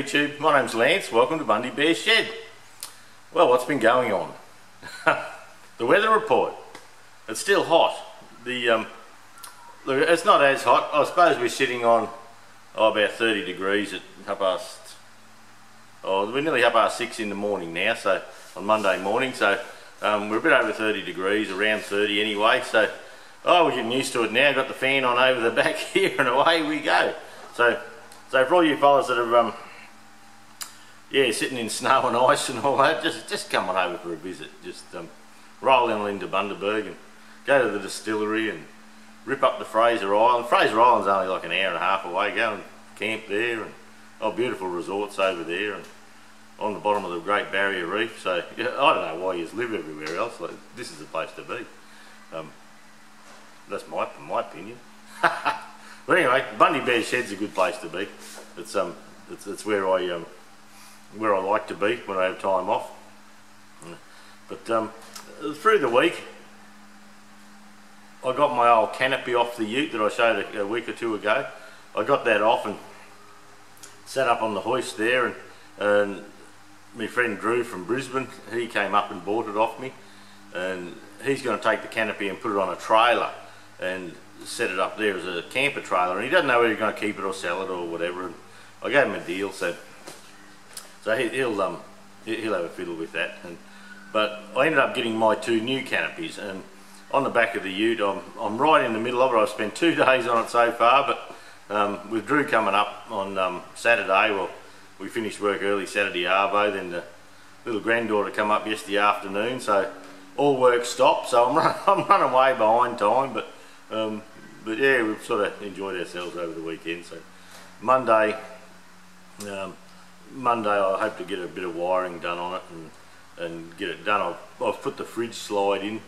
YouTube, my name's Lance, welcome to Bundy Bears Shed. Well, what's been going on? The weather report, it's still hot. Look, it's not as hot. I suppose we're sitting on about 30 degrees at we're nearly 6:30 in the morning now, so on Monday morning, so we're a bit over 30 degrees, around 30 anyway, so we're getting used to it now. Got the fan on over the back here and away we go. So for all you fellas that are sitting in snow and ice and all that, just come on over for a visit. Just roll in into Bundaberg and go to the distillery and rip up the Fraser Island. Fraser Island's only like an hour and a half away. Go and camp there, and beautiful resorts over there and on the bottom of the Great Barrier Reef. So I don't know why you live everywhere else. Like, this is the place to be. That's my opinion. But anyway, Bundy Bears Shed's a good place to be. It's where I like to be when I have time off. But through the week, I got my old Canopy off the ute that I showed a week or two ago. I got that off and sat up on the hoist there, and my friend Drew from Brisbane, he came up and bought it off me, and he's going to take the Canopy and put it on a trailer and set it up there as a camper trailer, and he doesn't know whether he's going to keep it or sell it or whatever. And I gave him a deal, so he'll have a fiddle with that. But I ended up getting my two new canopies, and on the back of the ute, I'm right in the middle of it. I've spent 2 days on it so far, but with Drew coming up on Saturday, well, we finished work early Saturday arvo, then the little granddaughter come up yesterday afternoon, so all work stopped, so I'm running way behind time, but yeah, we've sort of enjoyed ourselves over the weekend. So Monday I hope to get a bit of wiring done on it and get it done. I've put the fridge slide in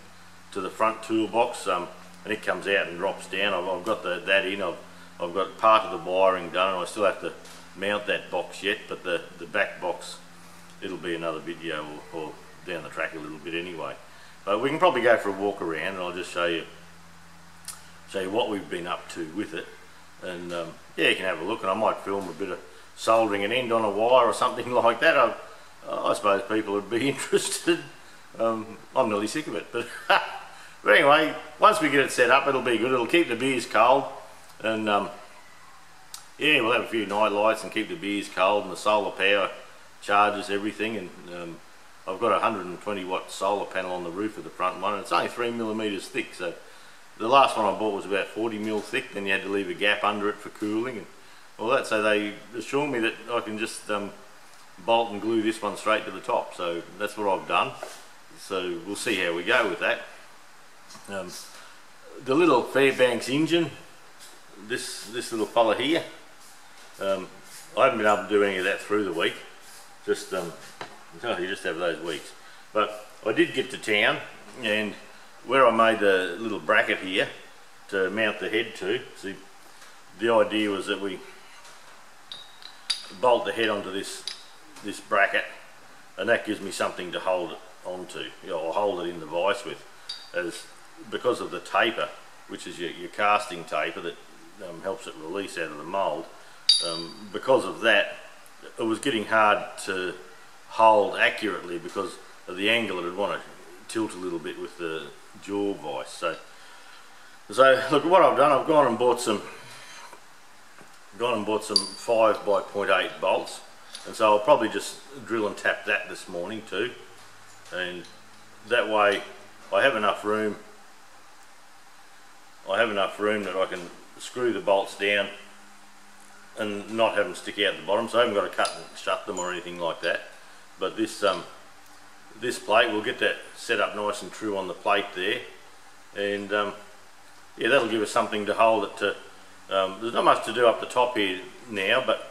to the front toolbox, and it comes out and drops down. I've got that in. I've got part of the wiring done, and I still have to mount that box yet, but the back box, it'll be another video or down the track a little bit anyway. But we can probably go for a walk around, and I'll just show you what we've been up to with it, and yeah, you can have a look, and I might film a bit of soldering an end on a wire or something like that. I suppose people would be interested. I'm nearly sick of it, but anyway, once we get it set up, it'll be good. It'll keep the beers cold, and yeah, we'll have a few night lights and keep the beers cold, and the solar power charges everything, and I've got a 120 watt solar panel on the roof of the front one, and it's only 3mm thick, so the last one I bought was about 40mm thick, then you had to leave a gap under it for cooling and all that, so they assure me that I can just bolt and glue this one straight to the top, so that's what I've done. So we'll see how we go with that. The little Fairbanks engine, this little fella here, I haven't been able to do any of that through the week, you just have those weeks. But I did get to town, and where I made the little bracket here to mount the head to, see, the idea was that we bolt the head onto this bracket, and that gives me something to hold it onto, or hold it in the vise with, because of the taper, which is your casting taper that helps it release out of the mould. Because of that, it was getting hard to hold accurately because of the angle. It would want to tilt a little bit with the jaw vise. So look, what I've done, I've gone and bought some 5x0.8 bolts, and so I'll probably just drill and tap that this morning too, and that way I have enough room that I can screw the bolts down and not have them stick out the bottom, so I haven't got to cut and shut them or anything like that. But this plate, we'll get that set up nice and true on the plate there, and yeah, that'll give us something to hold it to. There's not much to do up the top here now, but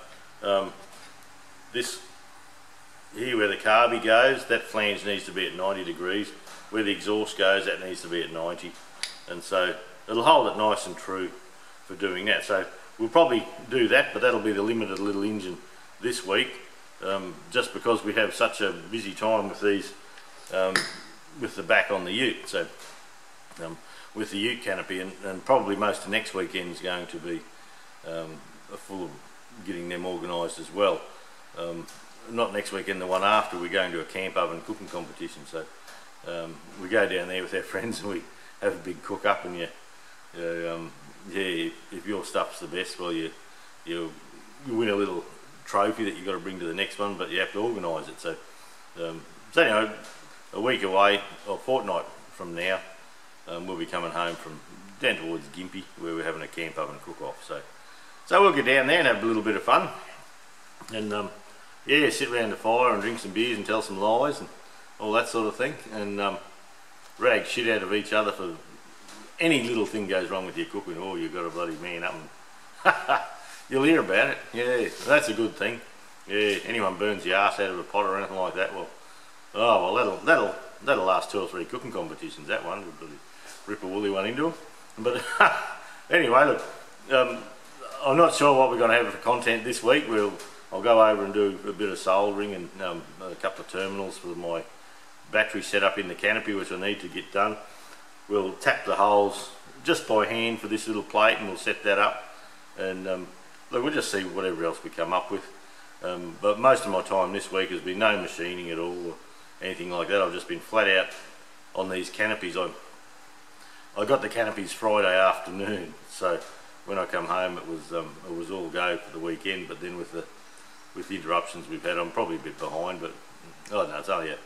this here where the carby goes, that flange needs to be at 90 degrees. Where the exhaust goes, that needs to be at 90, and so it'll hold it nice and true for doing that. So we'll probably do that, but that'll be the limited little engine this week, just because we have such a busy time with these, with the back on the ute. So with the ute canopy, and probably most of next weekend is going to be full of getting them organised as well. not next weekend, the one after, we're going to a camp oven cooking competition. So we go down there with our friends and we have a big cook up, and yeah, if your stuff's the best, well, you win a little trophy that you've got to bring to the next one, but you have to organise it. So anyway, a week away, or a fortnight from now, we'll be coming home from down towards Gympie, where we're having a camp oven cook-off. So we'll get down there and have a little bit of fun, and yeah, sit around the fire and drink some beers and tell some lies and all that sort of thing, and rag shit out of each other for any little thing goes wrong with your cooking. Oh, you've got to bloody man up, and you'll hear about it. Yeah, that's a good thing. Yeah, anyone burns the arse out of a pot or anything like that, well, oh well, that'll last 2 or 3 cooking competitions. That one would really rip a woolly one into them. But anyway, look, I'm not sure what we're going to have for content this week. I'll go over and do a bit of soldering and a couple of terminals for my battery setup in the Canopy, which I need to get done. We'll tap the holes just by hand for this little plate, and we'll set that up, and look, we'll just see whatever else we come up with. But most of my time this week has been no machining at all or anything like that. I've just been flat out on these canopies. I got the canopies Friday afternoon, so when I come home it was all go for the weekend. But then with the interruptions we've had, I'm probably a bit behind, but oh no, it's only a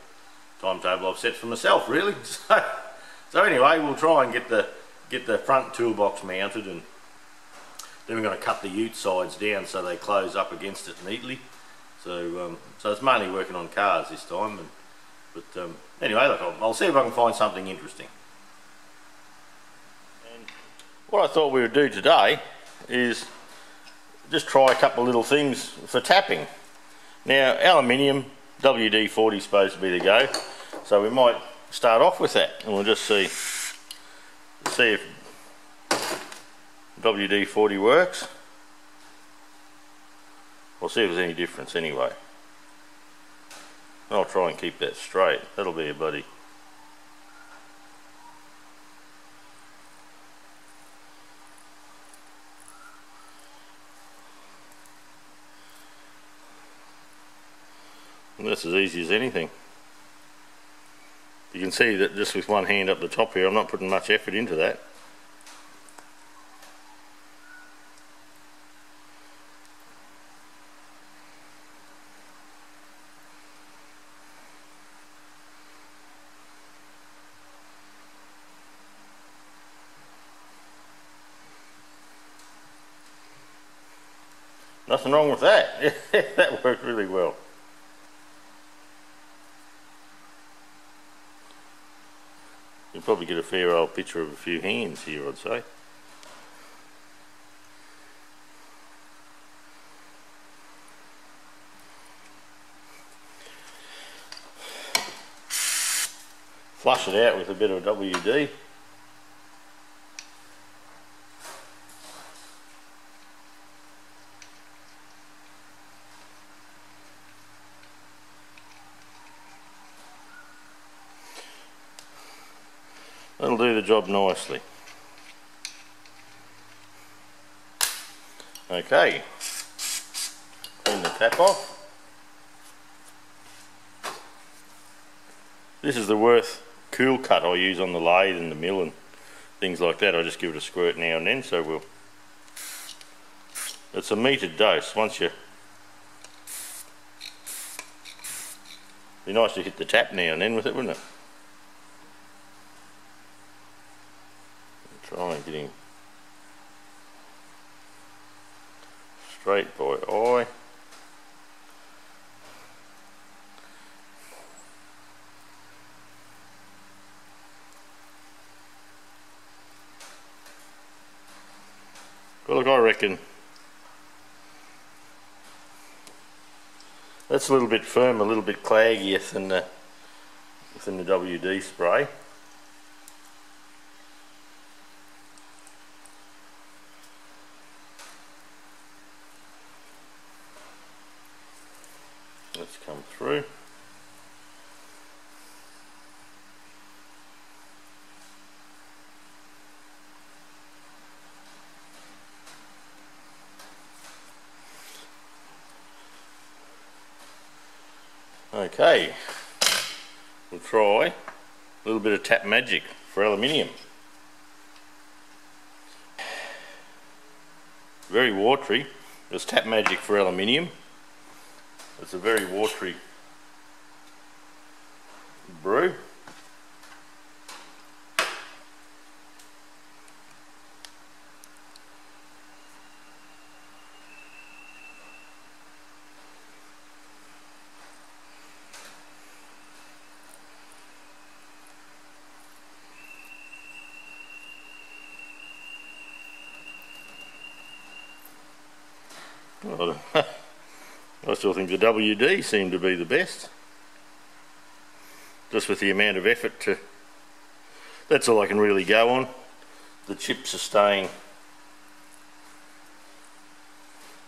timetable I've set for myself, really. So anyway, we'll try and get the front toolbox mounted, and then we're going to cut the ute sides down so they close up against it neatly. So it's mainly working on cars this time, but anyway, look, I'll see if I can find something interesting. And what I thought we would do today is just try a couple of little things for tapping. Now, aluminium, WD-40 is supposed to be the go, so we might start off with that, and we'll just see if WD-40 works. We'll see if there's any difference anyway. I'll try and keep that straight. That'll be a buddy. And that's as easy as anything. You can see that just with one hand up the top here, I'm not putting much effort into that. Nothing wrong with that. That worked really well. You'll probably get a fair old picture of a few hands here, I'd say. Flush it out with a bit of WD. That'll do the job nicely. Okay, clean the tap off. This is the Worth cool cut I use on the lathe and the mill and things like that. I just give it a squirt now and then, so it's a metered dose. Once you, be nice to hit the tap now and then with it, wouldn't it? Try and get him straight by eye. Well, look, I reckon that's a little bit firm, a little bit claggier than the WD spray. Let's come through. Okay, we'll try a little bit of tap magic for aluminium. Very watery. It's tap magic for aluminium. It's a very watery brew. I still think the WD seemed to be the best. Just with the amount of effort to... That's all I can really go on. The chips are staying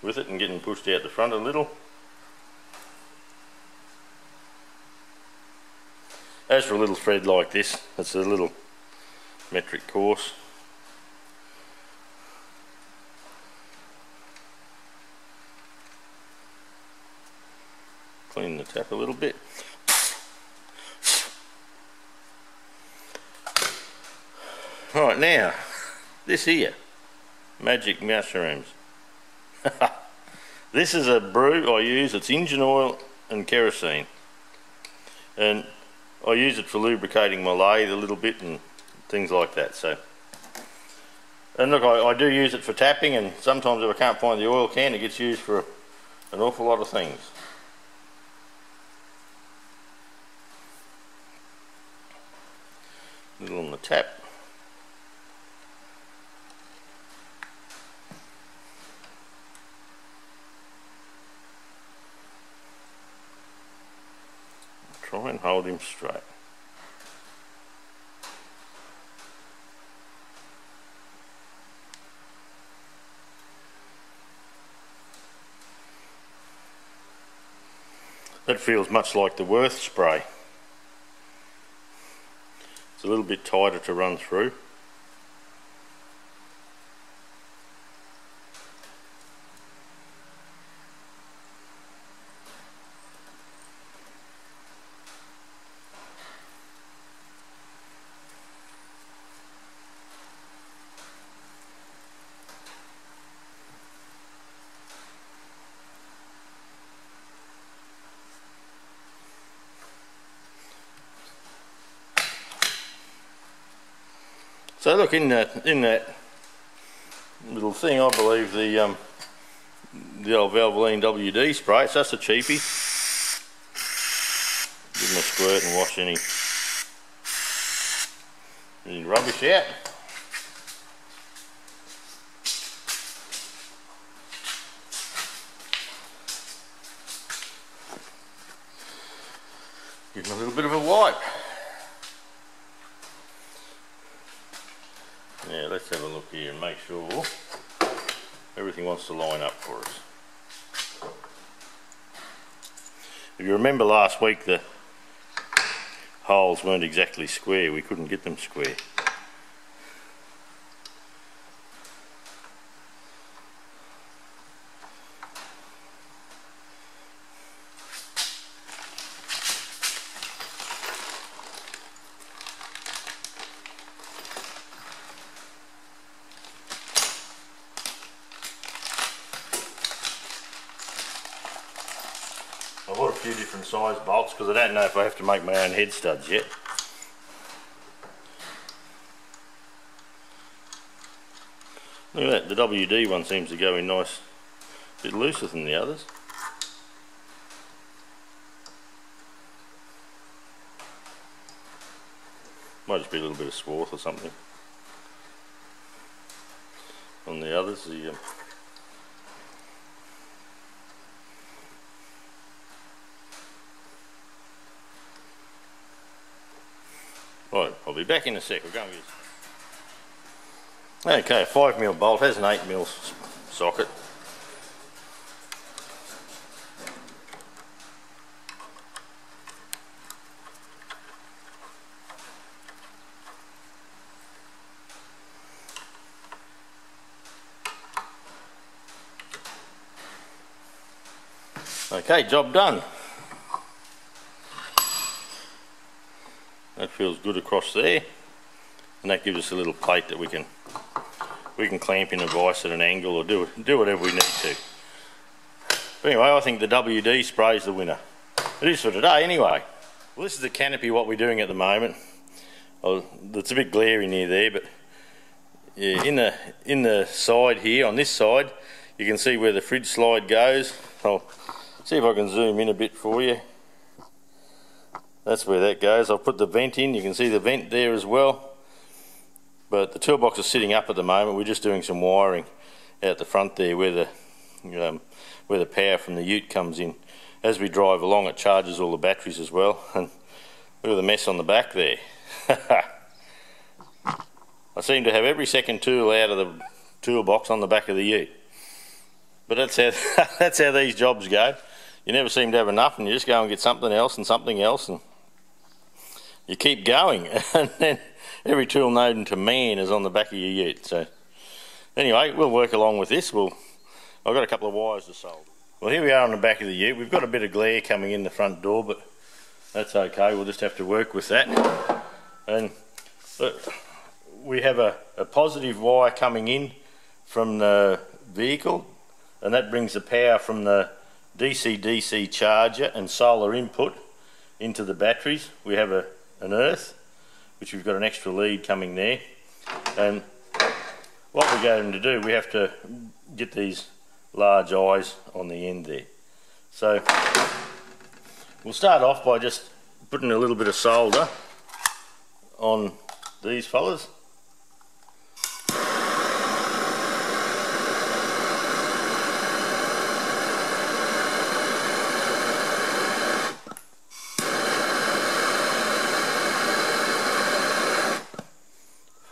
with it and getting pushed out the front a little. As for a little thread like this, it's a little metric course. Clean the tap a little bit. Right, now, this here, magic mushrooms. This is a brew I use. It's engine oil and kerosene. And I use it for lubricating my lathe a little bit and things like that. So, and look, I do use it for tapping, and sometimes if I can't find the oil can, it gets used for an awful lot of things. A little on the tap. Try and hold him straight. That feels much like the Worth spray. It's a little bit tighter to run through. So look, in that little thing, I believe the old Valvoline WD spray, it's just a cheapie. Give them a squirt and wash any rubbish out. Give them a little bit of a wipe. Now let's have a look here and make sure everything wants to line up for us. If you remember last week, the holes weren't exactly square. We couldn't get them square. I've got a few different size bolts because I don't know if I have to make my own head studs yet. Look at that, the WD one seems to go in nice, a bit looser than the others. Might just be a little bit of swarth or something on the others. Right, I'll be back in a sec. We're going to use... Okay, a 5mm bolt has an 8mm socket. Okay, job done. That feels good across there, and that gives us a little plate that we can clamp in a vise at an angle, or do whatever we need to. But anyway, I think the WD spray is the winner. It is for today anyway. Well, this is the canopy, what we're doing at the moment. Oh, it's a bit glary near there, but yeah, in the side here, on this side, you can see where the fridge slide goes. I'll see if I can zoom in a bit for you. That's where that goes. I've put the vent in, you can see the vent there as well. But the toolbox is sitting up at the moment. We're just doing some wiring out the front there where the power from the ute comes in. As we drive along, it charges all the batteries as well. And look at the mess on the back there. I seem to have every second tool out of the toolbox on the back of the ute. But that's how these jobs go. You never seem to have enough, and you just go and get something else and something else, and you keep going. And then every tool known to man is on the back of your ute. So anyway, we'll work along with this. I've got a couple of wires to solder. Well, here we are on the back of the ute. We've got a bit of glare coming in the front door, but that's okay. We'll just have to work with that. And we have a positive wire coming in from the vehicle, and that brings the power from the DC-DC charger and solar input into the batteries. We have an earth, which we've got an extra lead coming there. And what we're going to do, we have to get these large eyes on the end there. So we'll start off by just putting a little bit of solder on these fellas.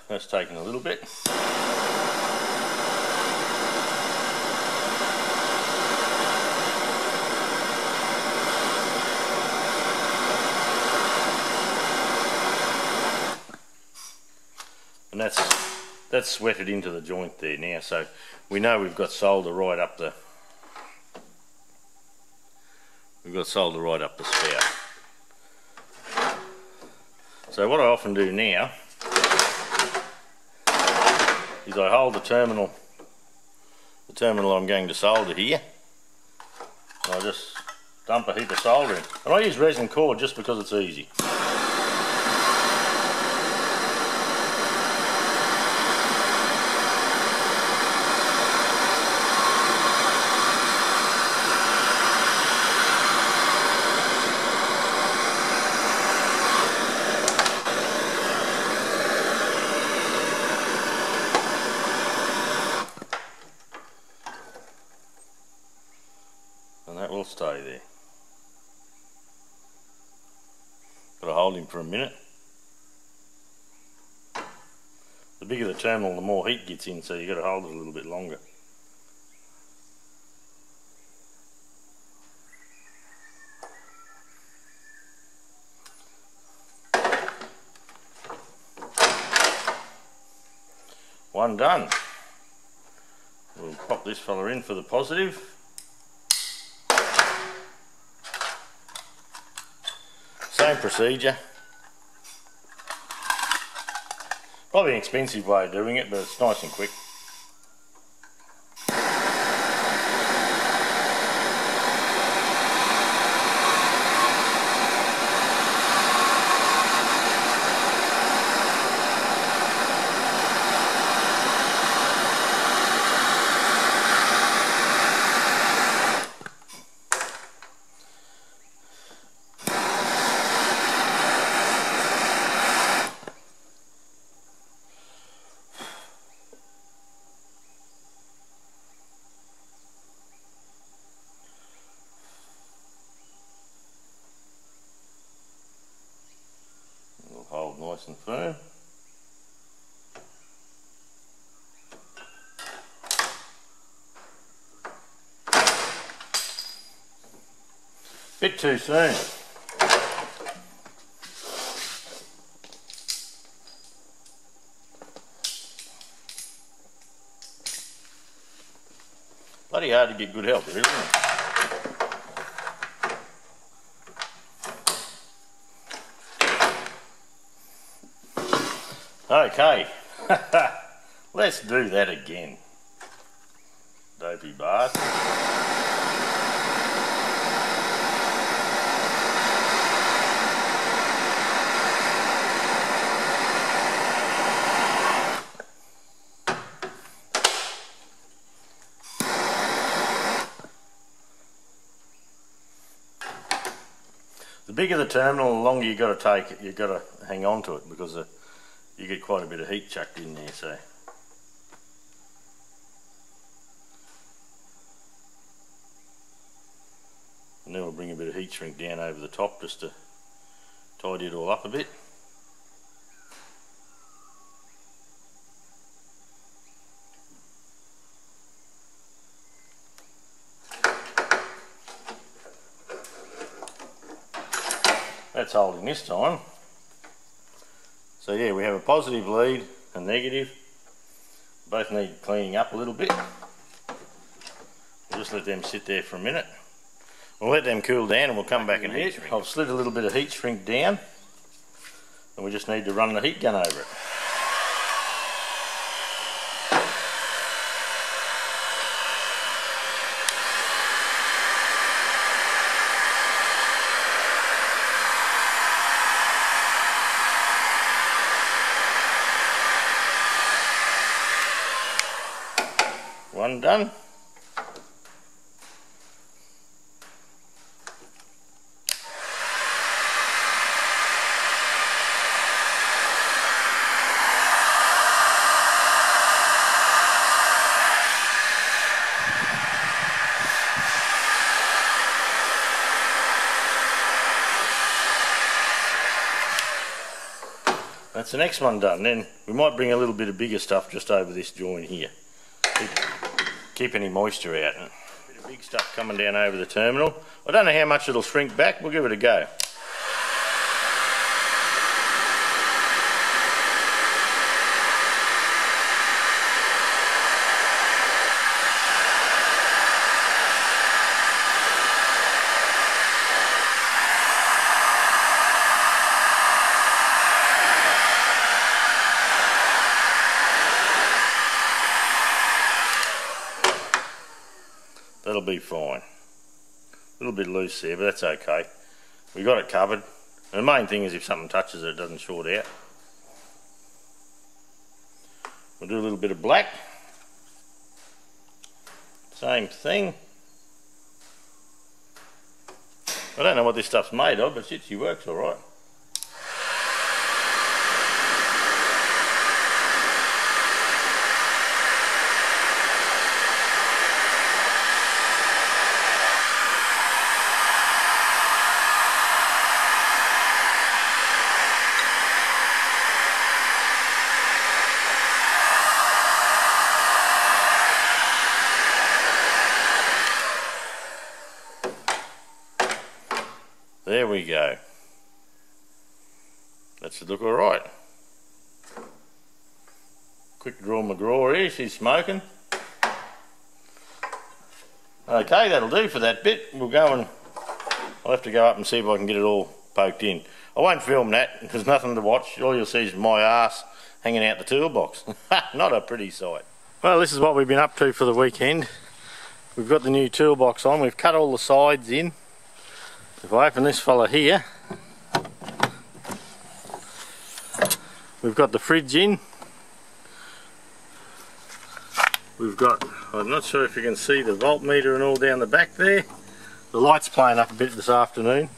That's taken a little bit. And that's sweated into the joint there now, so we know we've got solder right up the spout. So what I often do now is I hold the terminal I'm going to solder here, and I just dump a heap of solder in. And I use resin cord just because it's easy. And that will stay there. Got to hold him for a minute. The bigger the terminal, the more heat gets in, so you've got to hold it a little bit longer. One done. We'll pop this fella in for the positive. Same procedure. Probably an expensive way of doing it, but it's nice and quick. Hold nice and firm. Bit too soon. Bloody hard to get good help, isn't it? Okay, let's do that again. Dopey bastard. The bigger the terminal, the longer you've got to take it, you've got to hang on to it because you get quite a bit of heat chucked in there. So. And then we'll bring a bit of heat shrink down over the top just to tidy it all up a bit. That's holding this time. So yeah, we have a positive lead and negative. Both need cleaning up a little bit. We'll just let them sit there for a minute. We'll let them cool down and we'll come back and heat shrink. I've slid a little bit of heat shrink down and we just need to run the heat gun over it. One done. That's the next one done. Then we might bring a little bit of bigger stuff just over this joint here. Keep any moisture out. A bit of big stuff coming down over the terminal. I don't know how much it'll shrink back. We'll give it a go. That'll be fine. A little bit loose there, but that's okay. We got it covered. And the main thing is if something touches it, it doesn't short out. We'll do a little bit of black. Same thing. I don't know what this stuff's made of, but she works alright. There we go. That should look alright. Quick draw McGraw here, she's smoking. Okay, that'll do for that bit. We'll go and I'll have to go up and see if I can get it all poked in. I won't film that, there's nothing to watch. All you'll see is my ass hanging out the toolbox. Not a pretty sight. Well, this is what we've been up to for the weekend. We've got the new toolbox on, we've cut all the sides in. If I open this fella here, we've got the fridge in. We've got, I'm not sure if you can see the voltmeter and all down the back there. The light's playing up a bit this afternoon.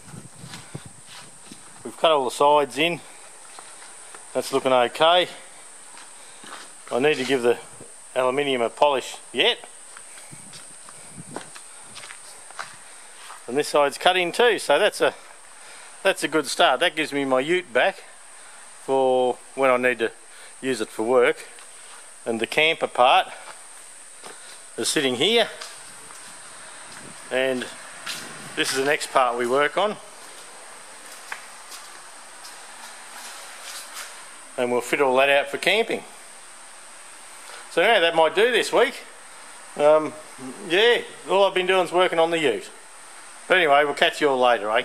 We've cut all the sides in. That's looking okay. I need to give the aluminium a polish yet. And this side's cut in too, so that's a good start. That gives me my ute back for when I need to use it for work. And the camper part is sitting here. And this is the next part we work on. And we'll fit all that out for camping. So anyway, that might do this week. Yeah, all I've been doing is working on the ute. But anyway, we'll catch you all later, eh?